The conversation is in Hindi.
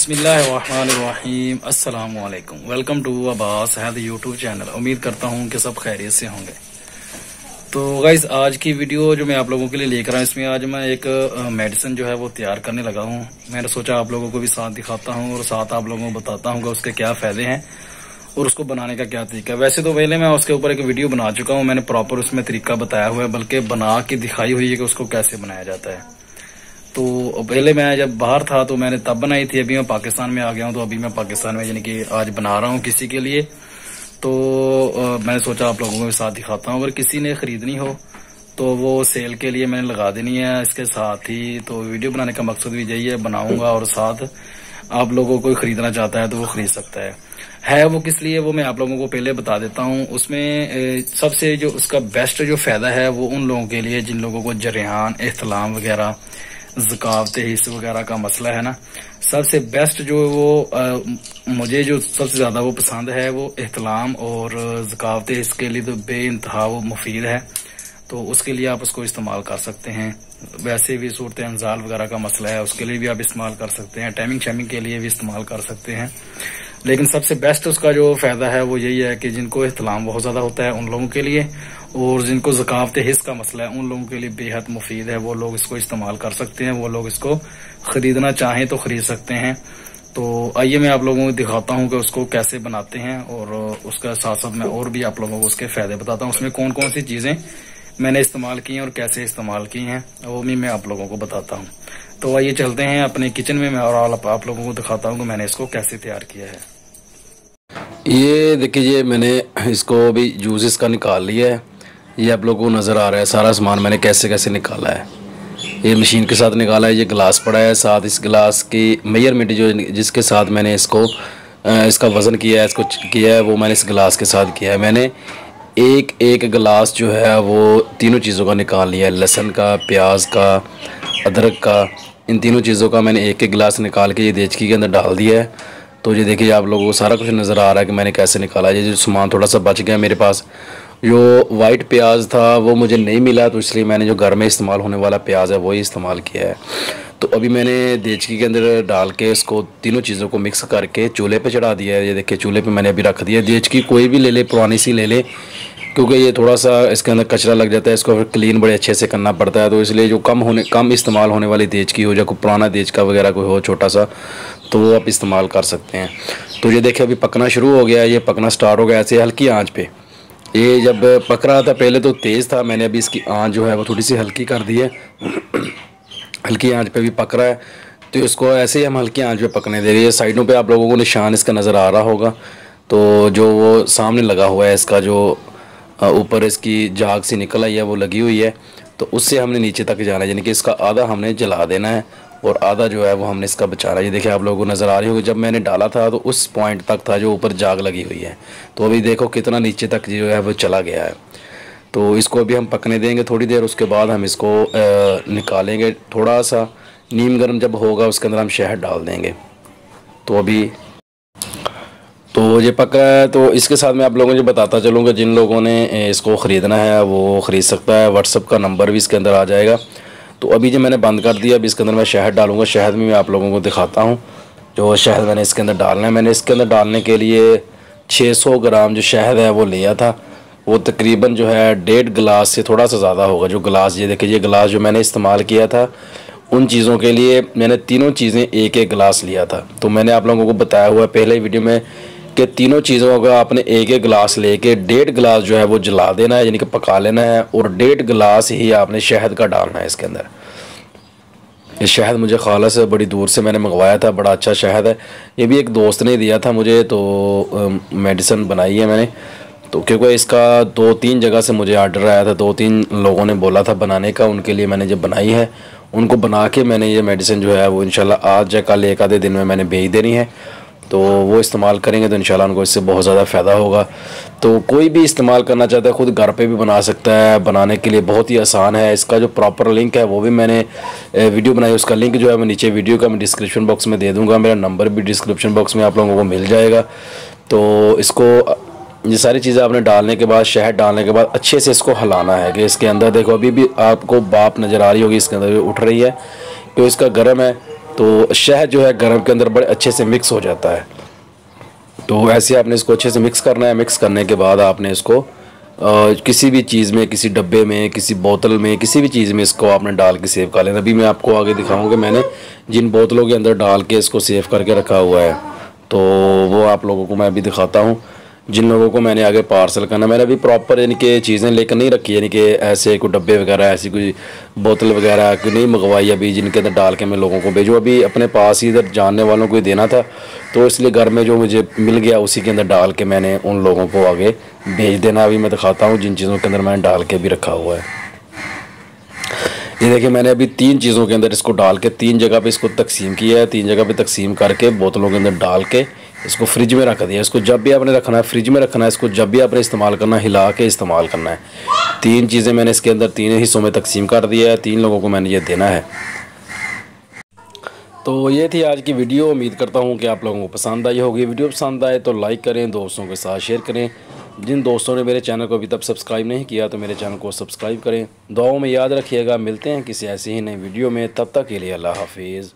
बिस्मिल्लाहिर्रहमानिर्रहीम अस्सलाम वालेकुम। Welcome to Abbas health YouTube channel. उम्मीद करता हूँ कि सब खैरियत से होंगे। तो गाइस, आज की वीडियो जो मैं आप लोगों के लिए लेकर आया, इसमें आज मैं एक मेडिसिन जो है वो तैयार करने लगा हूँ। मैंने सोचा आप लोगों को भी साथ दिखाता हूँ और साथ आप लोगों को बताता हूँ कि उसके क्या फायदे हैं और उसको बनाने का क्या तरीका है। वैसे तो पहले मैं उसके ऊपर एक वीडियो बना चुका हूँ, मैंने प्रॉपर उसमें तरीका बताया हुआ है, बल्कि बना के दिखाई हुई है कि उसको कैसे बनाया जाता है। तो पहले मैं जब बाहर था तो मैंने तब बनाई थी, अभी मैं पाकिस्तान में आ गया हूँ तो अभी मैं पाकिस्तान में यानी कि आज बना रहा हूँ किसी के लिए। तो मैंने सोचा आप लोगों को भी साथ दिखाता हूँ। अगर किसी ने खरीदनी हो तो वो सेल के लिए मैंने लगा देनी है इसके साथ ही। तो वीडियो बनाने का मकसद भी यही है, बनाऊंगा और साथ आप लोगों को खरीदना चाहता है तो वो खरीद सकता है। वो किस लिए वो मैं आप लोगों को पहले बता देता हूँ। उसमें सबसे जो उसका बेस्ट जो फायदा है वो उन लोगों के लिए जिन लोगों को जरेहान, एहतलाम वगैरह, ज़कावते, हिस्स वगैरह का मसला है ना। सबसे बेस्ट जो वो मुझे जो सबसे ज्यादा वो पसंद है वो एहतलाम और ज़कावते। इसके लिए तो बेइंतहा वो मुफीद है, तो उसके लिए आप उसको इस्तेमाल कर सकते हैं। वैसे भी सूरत अंजाल वगैरह का मसला है उसके लिए भी आप इस्तेमाल कर सकते हैं, टाइमिंग शैमिंग के लिए भी इस्तेमाल कर सकते हैं। लेकिन सबसे बेस्ट उसका जो फायदा है वो यही है कि जिनको एहतलाम बहुत ज्यादा होता है उन लोगों के लिए, और जिनको ज़कावते हिस्स का मसला है उन लोगों के लिए बेहद मुफीद है। वो लोग इसको इस्तेमाल कर सकते हैं, वो लोग इसको खरीदना चाहें तो खरीद सकते हैं। तो आइए मैं आप लोगों को दिखाता हूं कि उसको कैसे बनाते हैं और उसका साथ साथ मैं और भी आप लोगों को उसके फायदे बताता हूं। उसमें कौन कौन सी चीजें मैंने इस्तेमाल की हैं और कैसे इस्तेमाल की हैं वो भी मैं आप लोगों को बताता हूँ। तो आइए चलते हैं अपने किचन में, मैं और आप लोगों को दिखाता हूँ कि मैंने इसको कैसे तैयार किया है। ये देखिए, मैंने इसको भी जूस इसका निकाल लिया है। ये आप लोगों को नज़र आ रहा है सारा सामान मैंने कैसे कैसे निकाला है। ये मशीन के साथ निकाला है। ये गिलास पड़ा है, साथ इस गिलास की मेजरमेंट जो जिसके साथ मैंने इसको इसका वज़न किया है, इसको किया है, वो मैंने इस गिलास के साथ किया है। मैंने एक एक गिलास जो है वो तीनों चीज़ों का निकाल लिया है, लहसुन का, प्याज का, अदरक का, इन तीनों चीज़ों का मैंने एक एक गिलास निकाल के ये देचकी के अंदर डाल दिया है। तो ये देखिए, आप लोगों को सारा कुछ नज़र आ रहा है कि मैंने कैसे निकाला है। ये जो सामान थोड़ा सा बच गया मेरे पास, जो वाइट प्याज था वो मुझे नहीं मिला, तो इसलिए मैंने जो घर में इस्तेमाल होने वाला प्याज है वही इस्तेमाल किया है। तो अभी मैंने देचकी के अंदर डाल के इसको तीनों चीज़ों को मिक्स करके चूल्हे पे चढ़ा दिया है। ये देखिए, चूल्हे पे मैंने अभी रख दिया। देचकी कोई भी ले ले, पुरानी सी ले ले, क्योंकि ये थोड़ा सा इसके अंदर कचरा लग जाता है, इसको फिर क्लीन बड़े अच्छे से करना पड़ता है। तो इसलिए जो कम इस्तेमाल होने वाली देचकी हो, या कोई पुराना देचका वगैरह कोई हो छोटा सा, तो वो आप इस्तेमाल कर सकते हैं। तो ये देखिए, अभी पकना शुरू हो गया है, ये पकना स्टार्ट हो गया ऐसे हल्की आंच पे। ये जब पक रहा था पहले तो तेज़ था, मैंने अभी इसकी आंच जो है वो थोड़ी सी हल्की कर दी है। हल्की आंच पे भी पक रहा है, तो इसको ऐसे ही हम हल्की आंच पे पकने दे रही है। साइडों पे आप लोगों को निशान इसका नज़र आ रहा होगा, तो जो वो सामने लगा हुआ है इसका जो ऊपर इसकी झाग सी निकल आई है वो लगी हुई है, तो उससे हमने नीचे तक जाना है, यानी कि इसका आधा हमने जला देना है और आधा जो है वो हमने इसका बचाना है। ये देखिए, आप लोगों को नज़र आ रही होगी, जब मैंने डाला था तो उस पॉइंट तक था जो ऊपर जाग लगी हुई है। तो अभी देखो कितना नीचे तक जो है वो चला गया है। तो इसको अभी हम पकने देंगे थोड़ी देर, उसके बाद हम इसको निकालेंगे। थोड़ा सा नीम गर्म जब होगा उसके अंदर हम शहद डाल देंगे। तो अभी तो ये पक रहा है। तो इसके साथ मैं आप लोगों को बताता चलूँगा, जिन लोगों ने इसको ख़रीदना है वो ख़रीद सकता है। व्हाट्सअप का नंबर भी इसके अंदर आ जाएगा। तो अभी जो मैंने बंद कर दिया, अभी इसके अंदर मैं शहद डालूँगा। शहद में मैं आप लोगों को दिखाता हूँ जो शहद मैंने इसके अंदर डालना है। मैंने इसके अंदर डालने के लिए 600 ग्राम जो शहद है वो लिया था। वो तकरीबन जो है 1.5 गिलास से थोड़ा सा ज़्यादा होगा। जो गिलास, ये देखिए, ये गिलास जो मैंने इस्तेमाल किया था उन चीज़ों के लिए मैंने तीनों चीज़ें एक एक गिलास लिया था। तो मैंने आप लोगों को बताया हुआ है पहले वीडियो में कि तीनों चीज़ों का आपने एक एक गिलास लेके 1.5 गिलास जो है वो जला देना है, यानी कि पका लेना है, और 1.5 गिलास ही आपने शहद का डालना है इसके अंदर। ये शहद मुझे खालिस बड़ी दूर से मैंने मंगवाया था, बड़ा अच्छा शहद है। ये भी एक दोस्त ने दिया था मुझे, तो मेडिसिन बनाई है मैंने। तो क्योंकि इसका 2-3 जगह से मुझे आर्डर आया था, 2-3 लोगों ने बोला था बनाने का, उनके लिए मैंने जब बनाई है उनको बना के मैंने ये मेडिसिन जो है वो इंशाल्लाह आज या कल एक आधे दिन में मैंने भेज देनी है। तो वो इस्तेमाल करेंगे तो इंशाल्लाह उनको इससे बहुत ज़्यादा फ़ायदा होगा। तो कोई भी इस्तेमाल करना चाहता है खुद घर पे भी बना सकता है, बनाने के लिए बहुत ही आसान है। इसका जो प्रॉपर लिंक है वो भी मैंने वीडियो बनाई, उसका लिंक जो है मैं नीचे वीडियो का मैं डिस्क्रिप्शन बॉक्स में दे दूँगा। मेरा नंबर भी डिस्क्रिप्शन बॉक्स में आप लोगों को मिल जाएगा। तो इसको ये सारी चीज़ें आपने डालने के बाद, शहद डालने के बाद अच्छे से इसको हिलाना है। कि इसके अंदर देखो अभी भी आपको भाप नज़र आ रही होगी, इसके अंदर उठ रही है, तो इसका गर्म है। तो शहद जो है गर्म के अंदर बड़े अच्छे से मिक्स हो जाता है। तो ऐसे आपने इसको अच्छे से मिक्स करना है। मिक्स करने के बाद आपने इसको किसी भी चीज़ में, किसी डब्बे में, किसी बोतल में, किसी भी चीज़ में इसको आपने डाल के सेव कर लेना। अभी मैं आपको आगे दिखाऊंगा मैंने जिन बोतलों के अंदर डाल के इसको सेव करके रखा हुआ है, तो वो आप लोगों को मैं अभी दिखाता हूँ। जिन लोगों को मैंने आगे पार्सल करना, मैंने अभी प्रॉपर यानी कि चीज़ें लेकर नहीं रखी, यानी कि ऐसे कोई डब्बे वगैरह, ऐसी कोई बोतल वगैरह कोई नहीं मंगवाई अभी जिनके अंदर डाल के मैं लोगों को भेजूँ। अभी अपने पास ही इधर जानने वालों को ही देना था, तो इसलिए घर में जो मुझे मिल गया उसी के अंदर डाल के मैंने उन लोगों को आगे भेज देना। अभी मैं दिखाता हूँ जिन चीज़ों के अंदर मैंने डाल के भी रखा हुआ है। ये देखिए मैंने अभी 3 चीज़ों के अंदर इसको डाल के 3 जगह पे इसको तकसीम किया है। 3 जगह पे तकसीम करके बोतलों के अंदर डाल के इसको फ्रिज में रख दिया। इसको जब भी आपने रखना है फ्रिज में रखना है, इसको जब भी आपने इस्तेमाल करना है हिला के इस्तेमाल करना है। 3 चीज़ें मैंने इसके अंदर 3 हिस्सों में तकसीम कर दिया है। 3 लोगों को मैंने ये देना है। तो ये थी आज की वीडियो। उम्मीद करता हूँ कि आप लोगों को पसंद आई होगी। वीडियो पसंद आए तो लाइक करें, दोस्तों के साथ शेयर करें। जिन दोस्तों ने मेरे चैनल को अभी तक सब्सक्राइब नहीं किया तो मेरे चैनल को सब्सक्राइब करें। दुआओं में याद रखिएगा। मिलते हैं किसी ऐसी ही नई वीडियो में, तब तक के लिए अल्लाह हाफिज़।